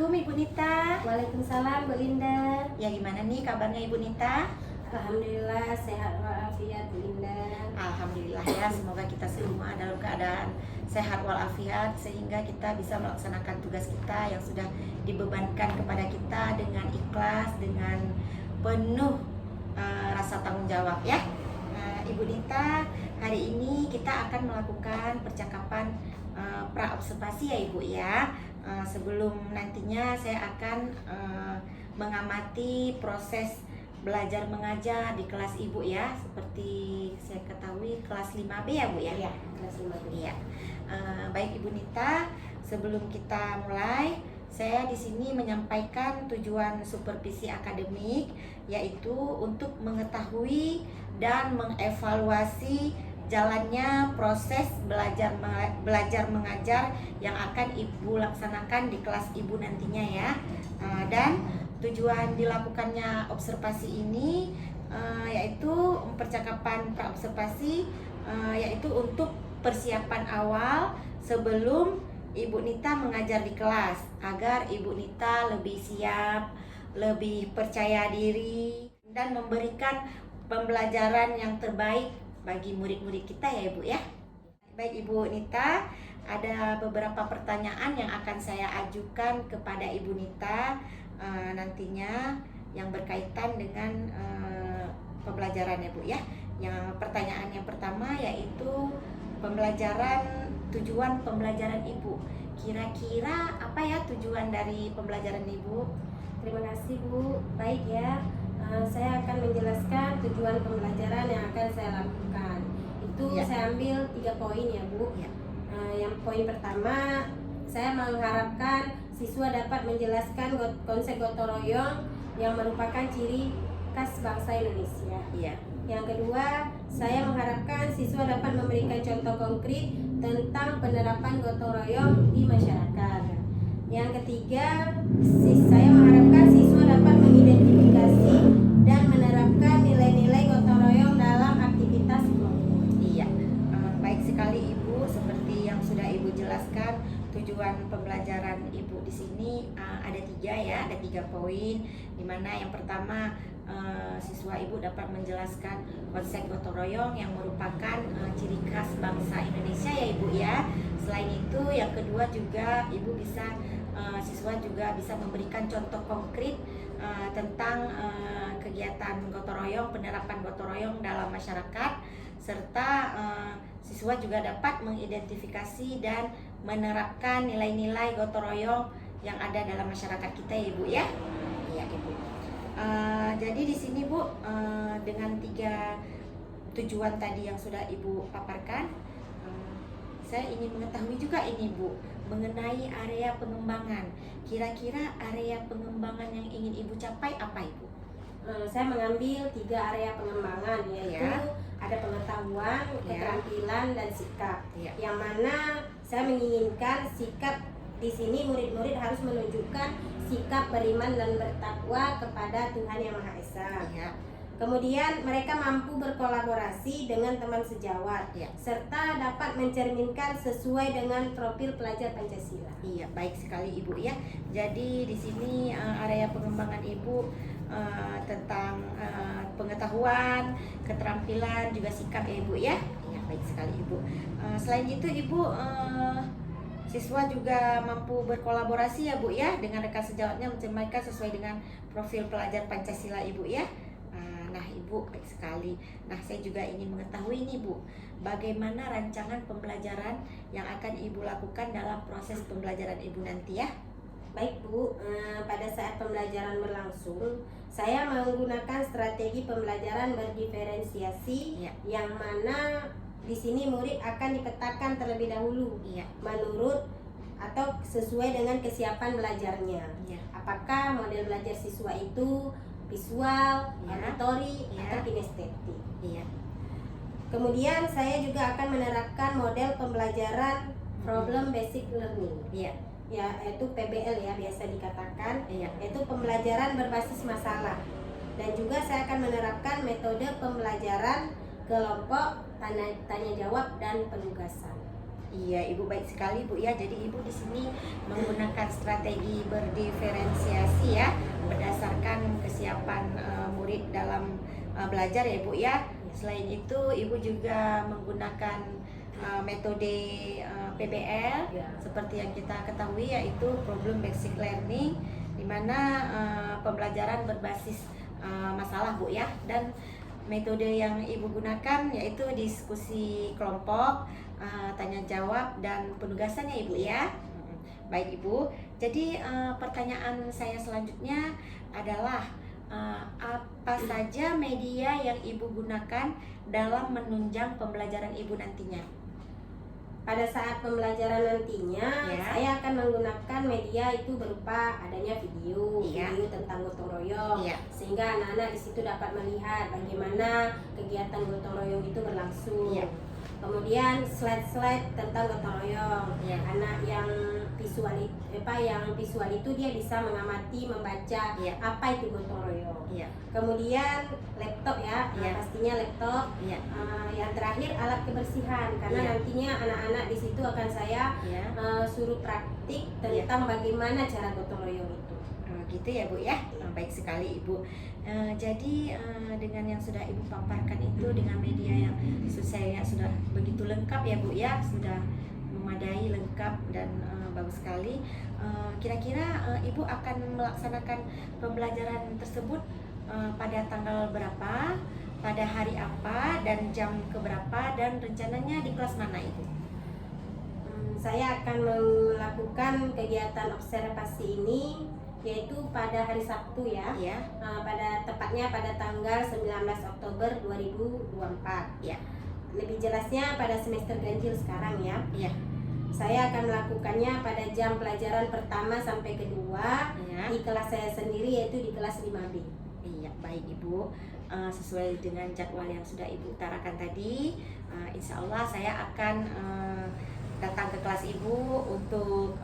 Assalamualaikum Ibu Nita. Waalaikumsalam Bu Linda. Ya gimana nih kabarnya Ibu Nita? Alhamdulillah sehat walafiat Bu Linda. Alhamdulillah ya, semoga kita semua dalam keadaan sehat walafiat sehingga kita bisa melaksanakan tugas kita yang sudah dibebankan kepada kita dengan ikhlas, dengan penuh rasa tanggung jawab ya. Ibu Nita, hari ini kita akan melakukan percakapan pra-observasi ya Ibu ya. Sebelum nantinya saya akan mengamati proses belajar mengajar di kelas Ibu ya. Seperti saya ketahui kelas 5B ya Bu ya? Iya, kelas 5B. Iya. Baik Ibu Nita, sebelum kita mulai, saya di sini menyampaikan tujuan supervisi akademik, yaitu untuk mengetahui dan mengevaluasi jalannya proses belajar mengajar yang akan Ibu laksanakan di kelas Ibu nantinya ya. Dan tujuan dilakukannya observasi ini yaitu percakapan pra-observasi, yaitu untuk persiapan awal sebelum Ibu Nita mengajar di kelas, agar Ibu Nita lebih siap, lebih percaya diri, dan memberikan pembelajaran yang terbaik bagi murid-murid kita ya Ibu ya. Baik Ibu Nita, ada beberapa pertanyaan yang akan saya ajukan kepada Ibu Nita nantinya yang berkaitan dengan pembelajaran ya Bu ya. Yang pertanyaan yang pertama yaitu tujuan pembelajaran Ibu. Kira-kira apa ya tujuan dari pembelajaran Ibu? Terima kasih Bu. Baik ya. Saya akan menjelaskan tujuan pembelajaran yang akan saya lakukan. Itu Ya. saya ambil 3 poin ya Bu. Ya. Yang poin pertama, saya mengharapkan siswa dapat menjelaskan konsep gotong royong yang merupakan ciri khas bangsa Indonesia. Iya. Yang kedua, saya mengharapkan siswa dapat memberikan contoh konkret tentang penerapan gotong royong di masyarakat. Yang ketiga, saya mengharapkan siswa dapat mengidentifikasi dan menerapkan nilai-nilai gotong royong dalam aktivitas kelompok. Iya, baik sekali Ibu. Seperti yang sudah Ibu jelaskan, tujuan pembelajaran Ibu di sini ada 3 ya, ada 3 poin. Dimana yang pertama, siswa Ibu dapat menjelaskan konsep gotong royong yang merupakan ciri khas bangsa Indonesia ya Ibu ya. Selain itu, yang kedua juga siswa juga bisa memberikan contoh konkret tentang kegiatan gotong royong, penerapan gotong royong dalam masyarakat, serta siswa juga dapat mengidentifikasi dan menerapkan nilai-nilai gotong royong yang ada dalam masyarakat kita ya Ibu ya. Iya Ibu. Jadi di sini Bu, dengan 3 tujuan tadi yang sudah Ibu paparkan, saya ingin mengetahui juga ini Bu, mengenai area pengembangan. Kira-kira area pengembangan yang ingin Ibu capai apa Ibu? Saya mengambil 3 area pengembangan, yaitu ada pengetahuan, keterampilan, dan sikap. Yang mana saya menginginkan sikap di sini murid-murid harus menunjukkan sikap beriman dan bertakwa kepada Tuhan Yang Maha Esa. Kemudian mereka mampu berkolaborasi dengan teman sejawat, serta dapat mencerminkan sesuai dengan profil pelajar Pancasila. Iya, baik sekali Ibu ya. Jadi di sini area pengembangan Ibu tentang pengetahuan, keterampilan, juga sikap ya Ibu ya. Iya, baik sekali Ibu. Selain itu Ibu, siswa juga mampu berkolaborasi ya Bu ya dengan rekan sejawatnya, mencerminkan sesuai dengan profil pelajar Pancasila Ibu ya. Nah Ibu, baik sekali. Nah saya juga ingin mengetahui nih Bu, bagaimana rancangan pembelajaran yang akan Ibu lakukan dalam proses pembelajaran Ibu nanti ya? Baik Bu, pada saat pembelajaran berlangsung, saya menggunakan strategi pembelajaran berdiferensiasi, yang mana di sini murid akan dipetakan terlebih dahulu menurut atau sesuai dengan kesiapan belajarnya. Apakah model belajar siswa itu visual, auditory, atau kinestetik. Kemudian saya juga akan menerapkan model pembelajaran problem basic learning, yaitu PBL ya biasa dikatakan, yaitu pembelajaran berbasis masalah. Dan juga saya akan menerapkan metode pembelajaran kelompok, tanya jawab, dan penugasan. Iya, Ibu baik sekali Bu ya. Jadi Ibu di sini menggunakan strategi berdiferensiasi ya, berdasarkan kesiapan murid dalam belajar ya Bu ya. Selain itu Ibu juga menggunakan metode PBL seperti yang kita ketahui, yaitu problem basic learning, di mana pembelajaran berbasis masalah Bu ya. Dan metode yang Ibu gunakan yaitu diskusi kelompok, tanya jawab, dan penugasannya Ibu ya. Baik Ibu, jadi pertanyaan saya selanjutnya adalah apa saja media yang Ibu gunakan dalam menunjang pembelajaran Ibu nantinya? Pada saat pembelajaran nantinya, Ya. saya akan menggunakan media itu berupa adanya video, Iya. video tentang gotong royong, Iya. sehingga anak-anak di situ dapat melihat bagaimana kegiatan gotong royong itu berlangsung. Iya. Kemudian slide-slide tentang gotong royong. Iya. Anak yang visual itu dia bisa mengamati, membaca Iya. apa itu gotong royong. Iya. Kemudian laptop ya, Iya. pastinya laptop. Iya. Yang terakhir alat kebersihan, karena Iya. nantinya anak-anak di situ akan saya Iya. suruh praktik tentang bagaimana cara gotong royong itu. Gitu ya Bu ya. Baik sekali Ibu. Jadi dengan yang sudah Ibu paparkan itu, dengan media yang saya sudah begitu lengkap ya Bu ya, sudah memadai, lengkap, dan bagus sekali. Kira-kira Ibu akan melaksanakan pembelajaran tersebut pada tanggal berapa, pada hari apa, dan jam keberapa, dan rencananya di kelas mana Ibu? Saya akan melakukan kegiatan observasi ini yaitu pada hari Sabtu ya. Ya. Tepatnya pada tanggal 19 Oktober 2024. Ya. Lebih jelasnya pada semester ganjil sekarang ya. Iya. Saya akan melakukannya pada jam pelajaran pertama sampai kedua Ya. di kelas saya sendiri, yaitu di kelas 5B. Iya, baik Ibu. Sesuai dengan jadwal yang sudah Ibu utarakan tadi, insya Allah saya akan datang ke kelas Ibu untuk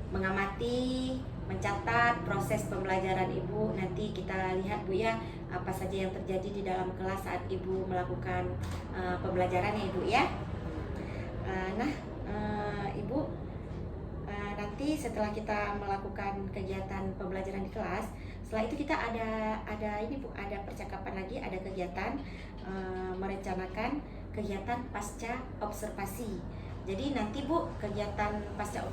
mengamati, mencatat proses pembelajaran Ibu. Nanti kita lihat Bu ya, apa saja yang terjadi di dalam kelas saat Ibu melakukan pembelajaran ya Ibu ya. Ibu, nanti setelah kita melakukan kegiatan pembelajaran di kelas, setelah itu kita ada ini Bu, ada percakapan lagi, ada kegiatan merencanakan kegiatan pasca observasi. Jadi nanti Bu, kegiatan pasca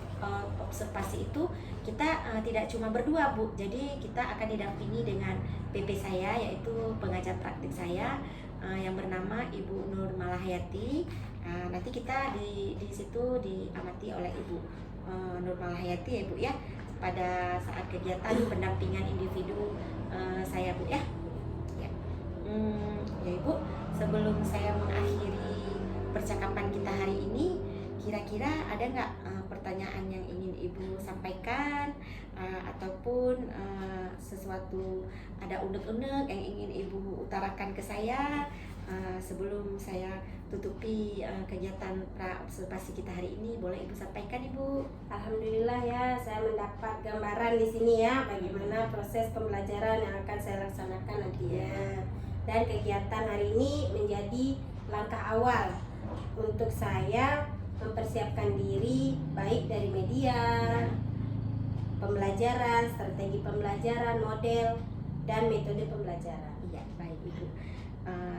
observasi itu kita tidak cuma berdua Bu. Jadi kita akan didampingi dengan PP saya, yaitu pengajar praktik saya yang bernama Ibu Nur Malahayati. Nanti kita di situ diamati oleh Ibu Nur Malahayati ya Bu ya, pada saat kegiatan pendampingan individu saya Bu ya. Ya. Ya Ibu, sebelum saya mengakhiri percakapan kita hari ini, kira-kira ada nggak pertanyaan yang ingin Ibu sampaikan, ataupun sesuatu, ada unek-unek yang ingin Ibu utarakan ke saya sebelum saya tutupi kegiatan pra-observasi kita hari ini? Boleh Ibu sampaikan Ibu. Alhamdulillah ya, saya mendapat gambaran di sini ya bagaimana proses pembelajaran yang akan saya laksanakan nantinya. Dan kegiatan hari ini menjadi langkah awal untuk saya mempersiapkan diri, baik dari media, pembelajaran, strategi pembelajaran, model, dan metode pembelajaran. Iya, baik Ibu.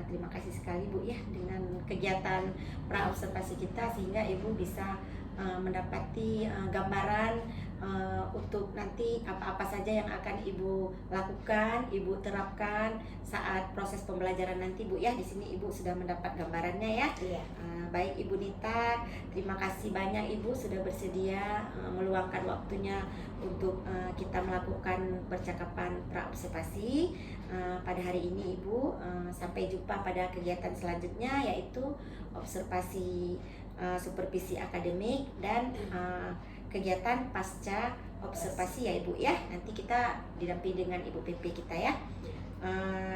Terima kasih sekali Bu ya, dengan kegiatan pra-observasi kita, sehingga Ibu bisa mendapati gambaran untuk nanti apa-apa saja yang akan Ibu lakukan, Ibu terapkan saat proses pembelajaran nanti Bu ya. Di sini Ibu sudah mendapat gambarannya ya. Iya. Baik Ibu Nita, terima kasih banyak Ibu sudah bersedia meluangkan waktunya untuk kita melakukan percakapan pra-observasi pada hari ini Ibu. Sampai jumpa pada kegiatan selanjutnya, yaitu observasi supervisi akademik dan kegiatan pasca observasi ya Ibu ya. Nanti kita didampingi dengan Ibu PP kita ya.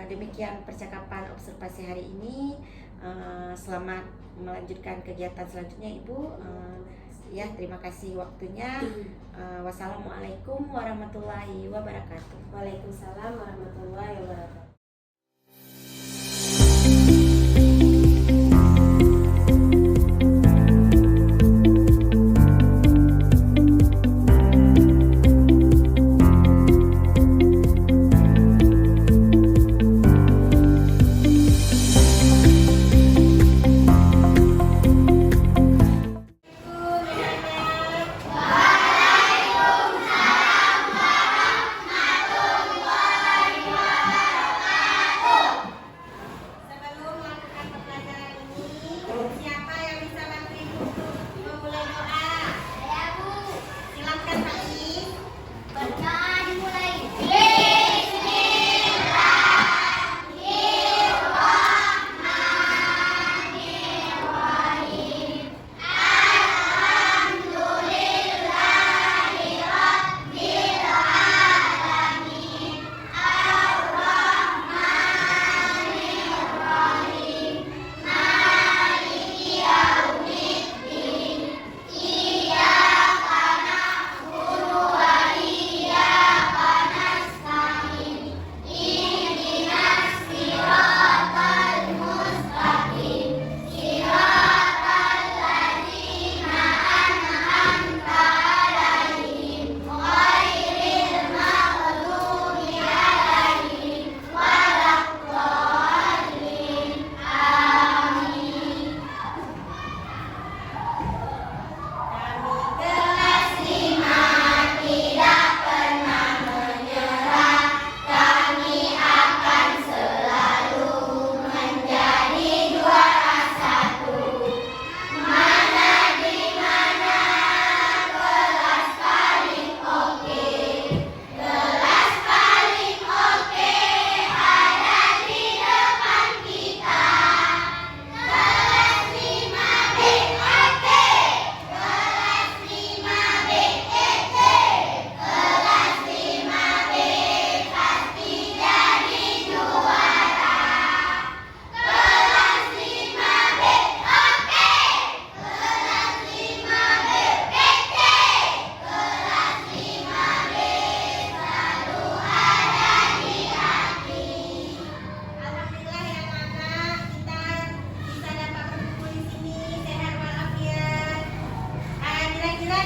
Demikian percakapan observasi hari ini. Selamat melanjutkan kegiatan selanjutnya Ibu. Ya, terima kasih waktunya. Wassalamualaikum warahmatullahi wabarakatuh. Waalaikumsalam warahmatullahi wabarakatuh.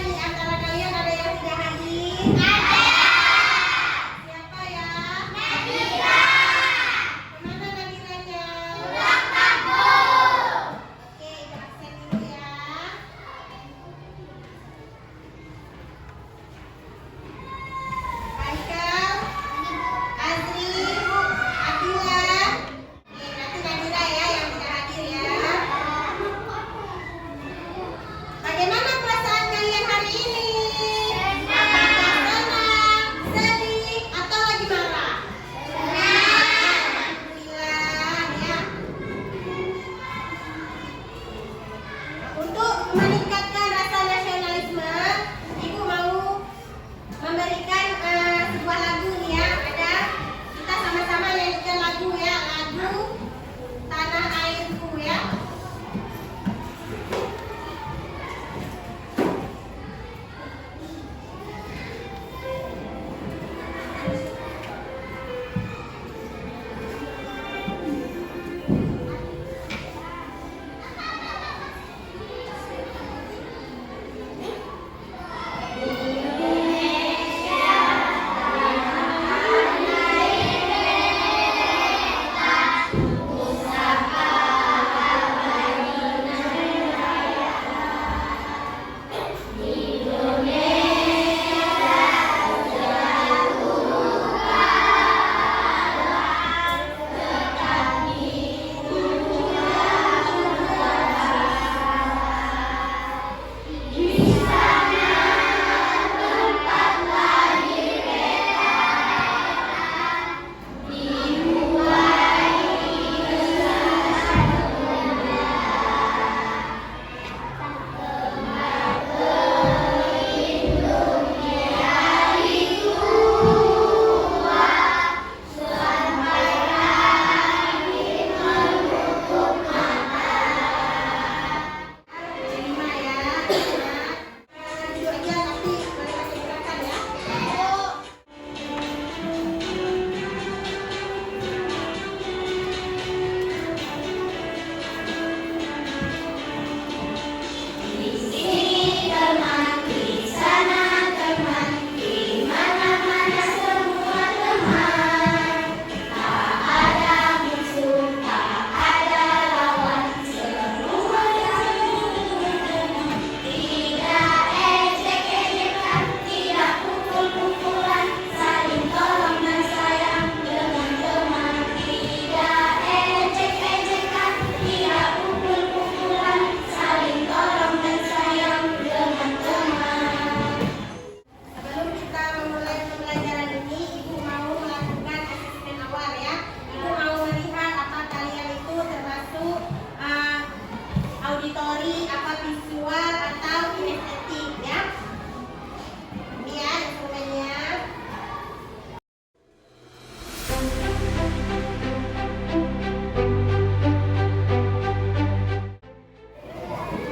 di antara kalian ada yang tidak hadir? Siapa ya? Kemana Nadiranya? Oke, ibu absen dulu ya. Haikal, Azri, Akila. Oke, nanti Nadira ya yang tidak hadir ya. Bagaimana perasaan kalian hari ini? Apakah senang, sedih, atau lagi marah? Alhamdulillah ya. Untuk meningkatkan rasa nasionalisme, Ibu mau memberikan sebuah lagu nih ya. Ada kita sama-sama nyanyikan lagu ya, lagu Tanah Airku ya. Terima ya. Duduk aja nanti boleh masuk gerakan ya. Sebelum kita memulai pembelajaran ini, Ibu mau melakukan asesmen awal ya. Ibu mau melihat apa kalian itu termasuk auditori, apa visual atau kinestetik ya. Ini ya instrumennya.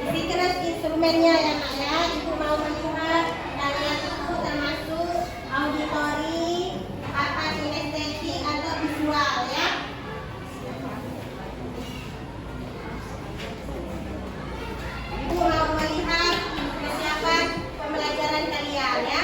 Isi terus instrumennya ya Nak ya. Ibu mau melihat kalian itu termasuk auditori, apa kinestetik atau visual ya. Ibu mau melihat persiapan pembelajaran kalian ya.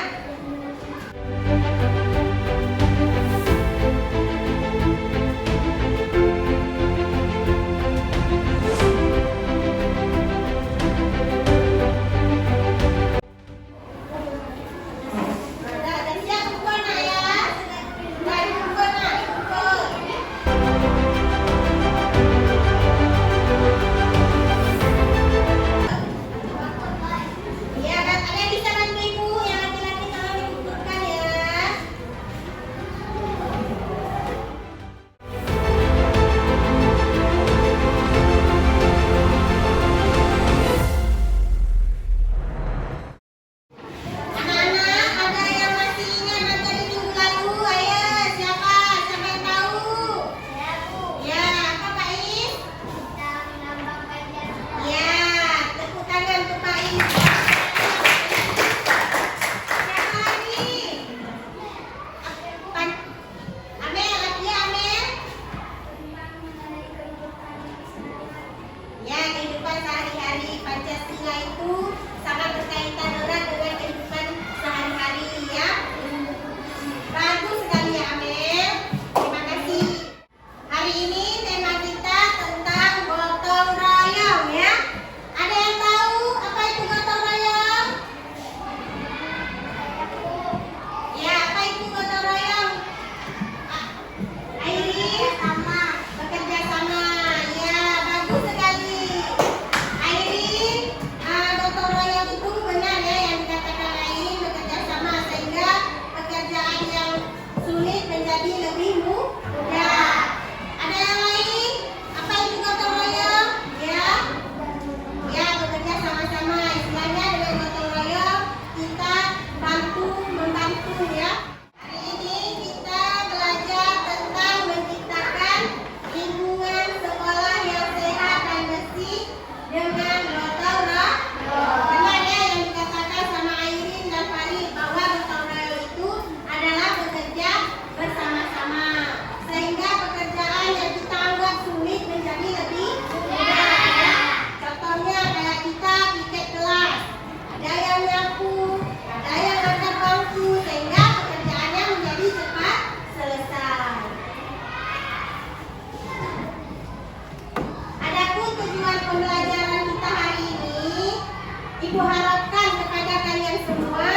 Ibu harapkan kepada kalian semua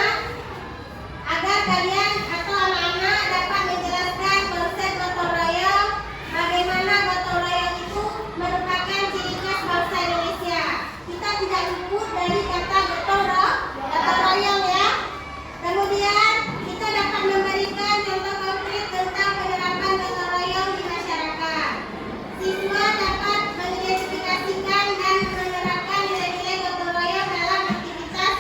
agar kalian atau anak-anak dapat menjelaskan konsep gotong royong, bagaimana gotong royong itu merupakan ciri khas bangsa Indonesia. Kita tidak luput dari kata gotong royong ya. Kemudian kita dapat memberikan contoh konkret tentang penerapan gotong royong di masyarakat. Siswa dapat mengidentifikasikan dan menerapkan nilai-nilai gotong royong dalam aktivitas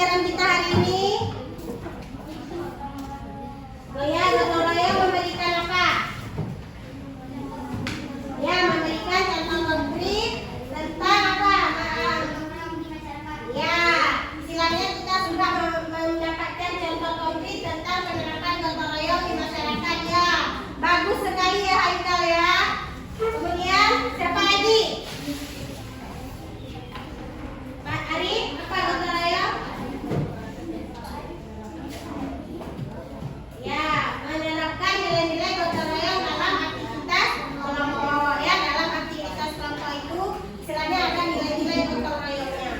pembelajaran kita hari ini? Oh ya, Dr. Royo memberikan apa? Ya, memberikan contoh konkret tentang apa? Ya, istilahnya kita sudah mendapatkan contoh konkret tentang penerapan gotong royong di masyarakat ya. Bagus sekali ya Haikal ya. Kemudian siapa lagi? Pak Ari, apa gotong royong? Ya, menerapkan nilai-nilai gotong royong dalam aktivitas kelompok ya. Dalam aktivitas kelompok itu istilahnya ada nilai-nilai gotong royongnya.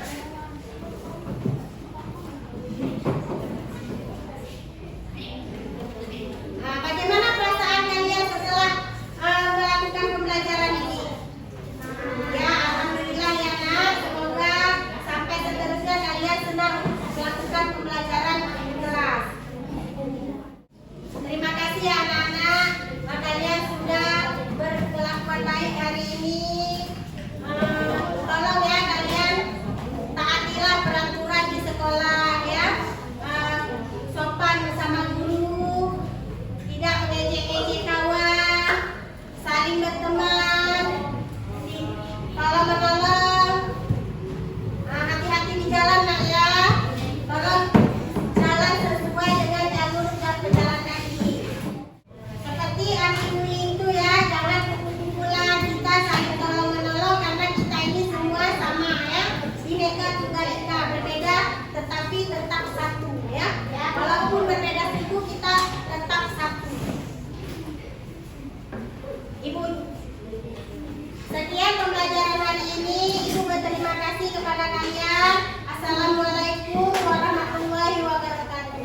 Nah, bagaimana perasaan kalian setelah melakukan pembelajaran ini? Ya, alhamdulillah ya nak. Semoga sampai seterusnya kalian senang melakukan pembelajaran di kelas. Terima kasih ya anak-anak. Kalian sudah berkelakuan baik hari ini. Tolong ya kalian taatilah peraturan di sekolah ya. Sopan bersama guru, tidak mengejek-ejek kawan, saling berteman, kalau menolong, hati-hati di jalan nak ya. Tolong jalan sesuai dengan jalur pejalan kaki. Seperti Ani itu ya, jangan kumpul-kumpulan, kita saling tolong menolong karena kita ini semua sama ya. Bineka Tunggal Ika, berbeda tetapi tetap satu ya. Walaupun berbeda suku kita tetap satu. Ibu, sekian pembelajaran hari ini. Ibu berterima kasih kepada kalian. Assalamualaikum warahmatullahi wabarakatuh.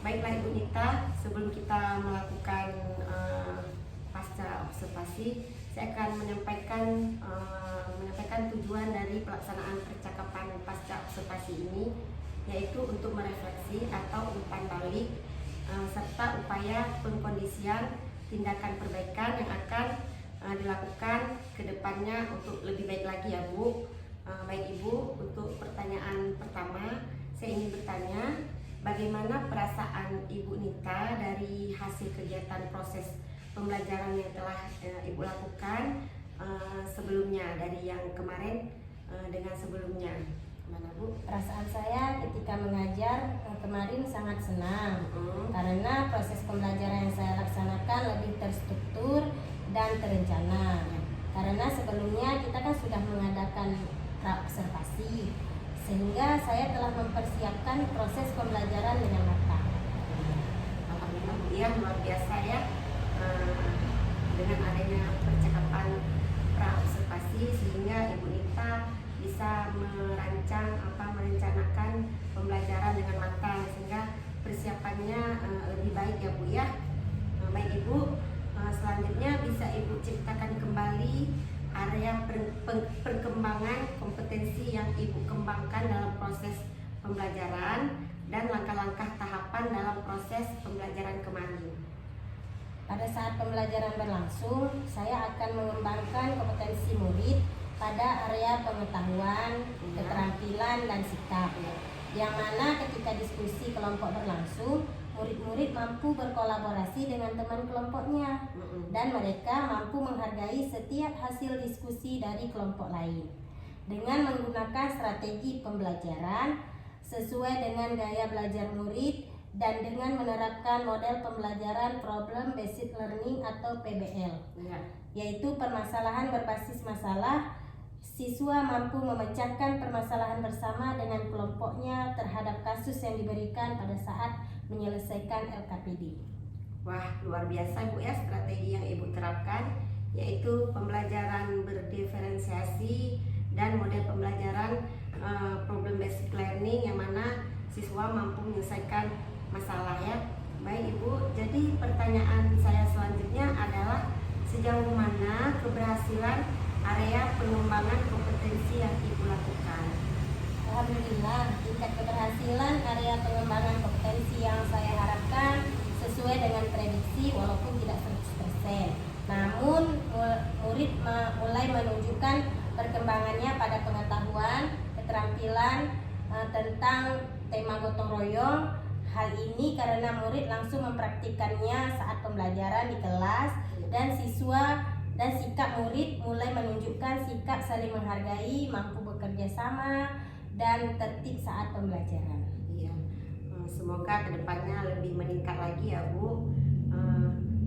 Baiklah Ibu Nita, sebelum kita melakukan pasca observasi, saya akan menyampaikan tujuan dari pelaksanaan percakapan pasca observasi ini, yaitu untuk merefleksi atau umpan balik serta upaya pengkondisian tindakan perbaikan yang akan dilakukan ke depannya untuk lebih baik lagi ya Bu. Baik Ibu, untuk pertanyaan pertama saya ingin bertanya, bagaimana perasaan Ibu Nita dari hasil kegiatan proses pembelajaran yang telah Ibu lakukan sebelumnya, dari yang kemarin dengan sebelumnya? Mana Bu? Perasaan saya ketika mengajar kemarin sangat senang karena proses pembelajaran yang saya laksanakan lebih terstruktur dan terencana. Karena sebelumnya kita kan sudah mengadakan observasi, sehingga saya telah mempersiapkan proses pembelajaran dengan matang. Alhamdulillah Bu ya, luar biasa ya. Dengan adanya percakapan pra-observasi sehingga Ibu Nita bisa merencanakan pembelajaran dengan matang sehingga persiapannya lebih baik ya Bu ya. Baik Ibu, selanjutnya bisa Ibu ceritakan kembali area perkembangan kompetensi yang Ibu kembangkan dalam proses pembelajaran dan langkah-langkah tahapan dalam proses pembelajaran kemarin. Pada saat pembelajaran berlangsung, saya akan mengembangkan kompetensi murid pada area pengetahuan, keterampilan, dan sikap. Yang mana ketika diskusi kelompok berlangsung, murid-murid mampu berkolaborasi dengan teman kelompoknya dan mereka mampu menghargai setiap hasil diskusi dari kelompok lain dengan menggunakan strategi pembelajaran sesuai dengan gaya belajar murid dan dengan menerapkan model pembelajaran Problem Based Learning atau PBL, yaitu permasalahan berbasis masalah. Siswa mampu memecahkan permasalahan bersama dengan kelompoknya terhadap kasus yang diberikan pada saat menyelesaikan LKPD. Wah, luar biasa Bu ya strategi yang Ibu terapkan, yaitu pembelajaran berdiferensiasi dan model pembelajaran problem based learning yang mana siswa mampu menyelesaikan masalah ya. Baik Ibu, jadi pertanyaan saya selanjutnya adalah sejauh mana keberhasilan area pengembangan kompetensi yang Ibu lakukan? Alhamdulillah, tingkat keberhasilan area pengembangan kompetensi yang saya harapkan sesuai dengan prediksi walaupun tidak 100%. Namun murid mulai menunjukkan perkembangannya pada pengetahuan, keterampilan tentang tema gotong royong. Hal ini karena murid langsung mempraktikkannya saat pembelajaran di kelas dan siswa dan sikap murid mulai menunjukkan sikap saling menghargai, mampu bekerja sama, dan tertib saat pembelajaran. Iya, semoga kedepannya lebih meningkat lagi ya Bu.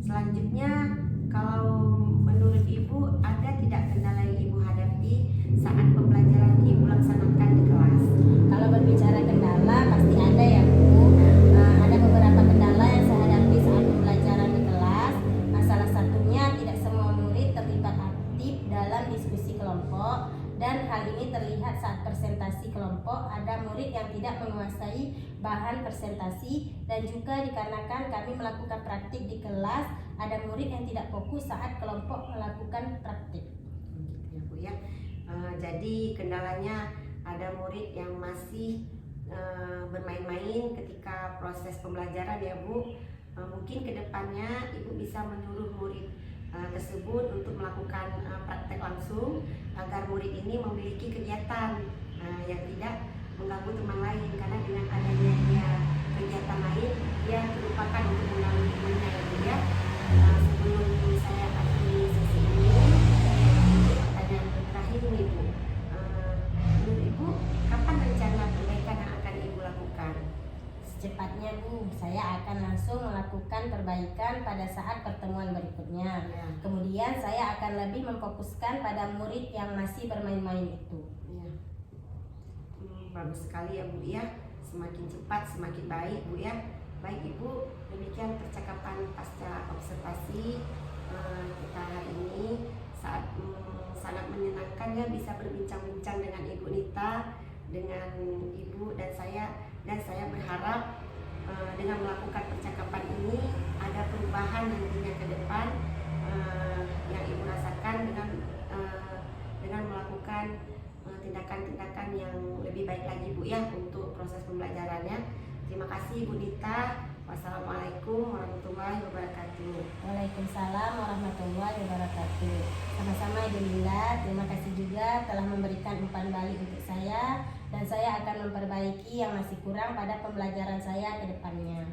Selanjutnya, kalau menurut Ibu ada tidak kendala yang Ibu hadapi saat pembelajaran Ibu laksanakan di kelas? Kalau berbicara kendala pasti ada ya Bu. Ada beberapa kendala yang saya hadapi saat pembelajaran di kelas. Salah satunya tidak semua murid terlibat aktif dalam diskusi kelompok, dan hal ini terlihat saat presentasi kelompok ada murid yang tidak menguasai bahan presentasi, dan juga dikarenakan kami melakukan praktik di kelas ada murid yang tidak fokus saat kelompok melakukan praktik. Ya Bu ya. Jadi kendalanya ada murid yang masih bermain-main ketika proses pembelajaran ya Bu. Mungkin kedepannya Ibu bisa menyuruh murid tersebut untuk melakukan praktek langsung agar murid ini memiliki kegiatan yang tidak mengganggu teman lain, karena dengan adanya dia kegiatan lain dia terlupakan untuk mengganggu temannya ya Bu ya. Sebelum saya akhiri sesi ini, pertanyaan terakhir nih Bu, menurut Ibu kapan rencana perbaikan yang akan Ibu lakukan? Secepatnya Bu, saya akan langsung melakukan perbaikan pada saat pertemuan berikutnya. Ya. Kemudian saya akan lebih memfokuskan pada murid yang masih bermain-main itu. Ya. Bagus sekali ya Bu ya, semakin cepat semakin baik Bu ya. Baik Ibu, demikian percakapan pasca observasi kita hari ini. Sangat menyenangkan ya bisa berbincang-bincang dengan Ibu Nita, dengan Ibu dan saya berharap dengan melakukan percakapan ini ada perubahan nantinya ke depan yang Ibu rasakan dengan melakukan tindakan-tindakan yang lebih baik lagi Bu ya untuk proses pembelajarannya. Terima kasih Bu Nita. Wassalamualaikum warahmatullahi wabarakatuh. Waalaikumsalam warahmatullahi wabarakatuh. Sama-sama Ibu Linda, terima kasih juga telah memberikan umpan balik untuk saya, dan saya akan memperbaiki yang masih kurang pada pembelajaran saya ke depannya.